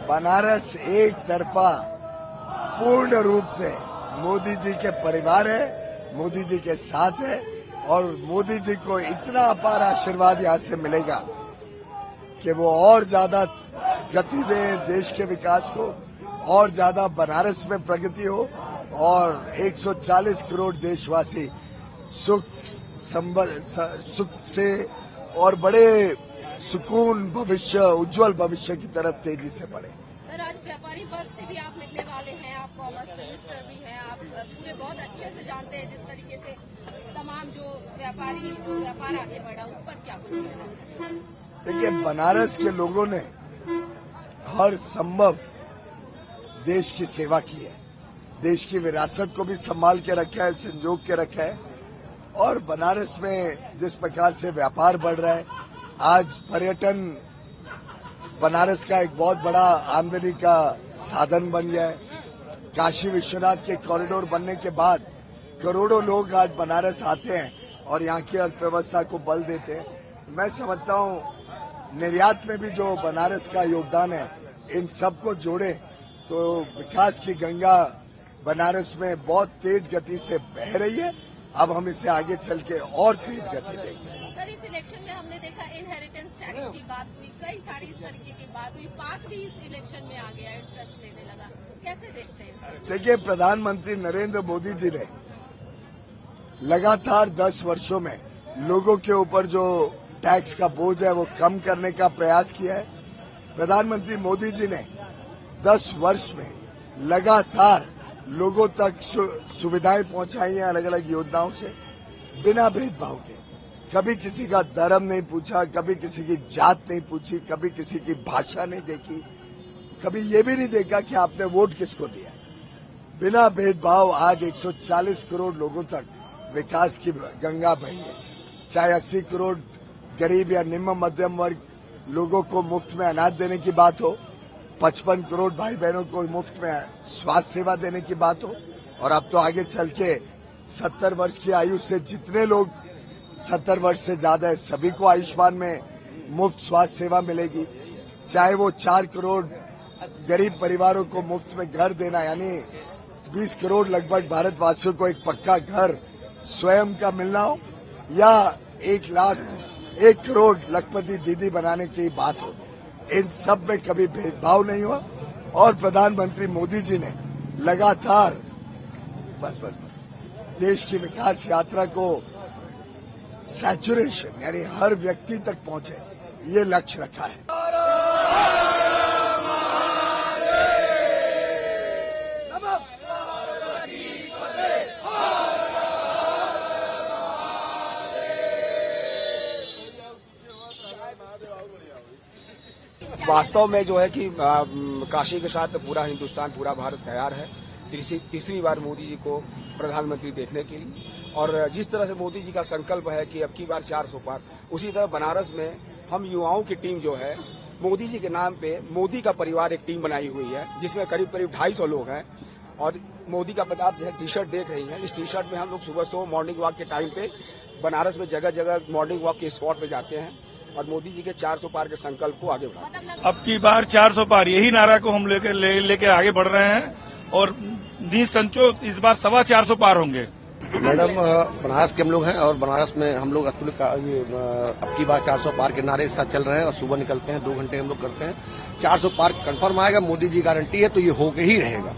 बनारस एक तरफा पूर्ण रूप से मोदी जी के परिवार है, मोदी जी के साथ है और मोदी जी को इतना अपार आशीर्वाद यहाँ से मिलेगा कि वो और ज्यादा गति दे देश के विकास को, और ज्यादा बनारस में प्रगति हो और 140 करोड़ देशवासी सुख से और बड़े सुकून भविष्य, उज्जवल भविष्य की तरफ तेजी से बढ़े। सर, आज व्यापारी वर्ग से भी आप निकलने वाले हैं, आप कॉमर्स मिनिस्टर भी हैं, आप पूरे बहुत अच्छे से जानते हैं जिस तरीके से तमाम जो व्यापार आगे बढ़ा, उस पर क्या कुछ कहना चाहते हैं? देखिए, बनारस के लोगों ने हर संभव देश की सेवा की है, देश की विरासत को भी संभाल के रखा है, संजो के रखा है और बनारस में जिस प्रकार से व्यापार बढ़ रहा है, आज पर्यटन बनारस का एक बहुत बड़ा आमदनी का साधन बन गया है। काशी विश्वनाथ के कॉरिडोर बनने के बाद करोड़ों लोग आज बनारस आते हैं और यहाँ की अर्थव्यवस्था को बल देते हैं। मैं समझता हूँ निर्यात में भी जो बनारस का योगदान है, इन सबको जोड़े तो विकास की गंगा बनारस में बहुत तेज गति से बह रही है। अब हम इसे आगे चल के और तेज गति देंगे। सर, इस इलेक्शन में हमने देखा इनहेरिटेंस टैक्स की बात हुई, कई सारी इस तरीके की बात हुई, पाक भी इस इलेक्शन में आ गया, इंटरेस्ट लेने लगा, कैसे देखते हैं? देखिए, प्रधानमंत्री नरेंद्र मोदी जी ने लगातार 10 वर्षों में लोगों के ऊपर जो टैक्स का बोझ है वो कम करने का प्रयास किया है। प्रधानमंत्री मोदी जी ने 10 वर्ष में लगातार लोगों तक सुविधाएं पहुंचाई हैं अलग अलग योजनाओं से, बिना भेदभाव के। कभी किसी का धर्म नहीं पूछा, कभी किसी की जात नहीं पूछी, कभी किसी की भाषा नहीं देखी, कभी ये भी नहीं देखा कि आपने वोट किसको दिया। बिना भेदभाव आज 140 करोड़ लोगों तक विकास की गंगा बही है। चाहे 80 करोड़ गरीब या निम्न मध्यम वर्ग लोगों को मुफ्त में अनाज देने की बात हो, 55 करोड़ भाई बहनों को मुफ्त में स्वास्थ्य सेवा देने की बात हो, और अब तो आगे चल के 70 वर्ष की आयु से जितने लोग 70 वर्ष से ज्यादा है, सभी को आयुष्मान में मुफ्त स्वास्थ्य सेवा मिलेगी। चाहे वो 4 करोड़ गरीब परिवारों को मुफ्त में घर देना, यानी 20 करोड़ लगभग भारतवासियों को एक पक्का घर स्वयं का मिलना हो, या 1 करोड़ लखपति दीदी बनाने की बात हो, इन सब में कभी भेदभाव नहीं हुआ। और प्रधानमंत्री मोदी जी ने लगातार बस देश की विकास यात्रा को सैचुरेशन यानी हर व्यक्ति तक पहुंचे, ये लक्ष्य रखा है। वास्तव में जो है कि काशी के साथ पूरा हिंदुस्तान, पूरा भारत तैयार है तीसरी बार मोदी जी को प्रधानमंत्री देखने के लिए। और जिस तरह से मोदी जी का संकल्प है कि अब की बार 400 पार, उसी तरह बनारस में हम युवाओं की टीम जो है, मोदी जी के नाम पे मोदी का परिवार एक टीम बनाई हुई है, जिसमें करीब 250 लोग हैं। और मोदी का आप जो है टी शर्ट देख रही हैं, इस टी शर्ट में हम लोग सुबह मॉर्निंग वॉक के टाइम पे बनारस में जगह जगह मॉर्निंग वॉक के स्पॉट पे जाते हैं और मोदी जी के 400 पार के संकल्प को आगे बढ़ाते हैं। अब की बार 400 पार, यही नारा को हम लेके आगे बढ़ रहे हैं और निसंचो इस बार 425 पार होंगे। मैडम, बनारस के हम लोग हैं और बनारस में हम लोग अब की बार 400 पार के नारे के साथ चल रहे हैं और सुबह निकलते हैं, 2 घंटे हम लोग करते हैं। 400 पार कंफर्म आएगा, मोदी जी गारंटी है, तो ये होके ही रहेगा।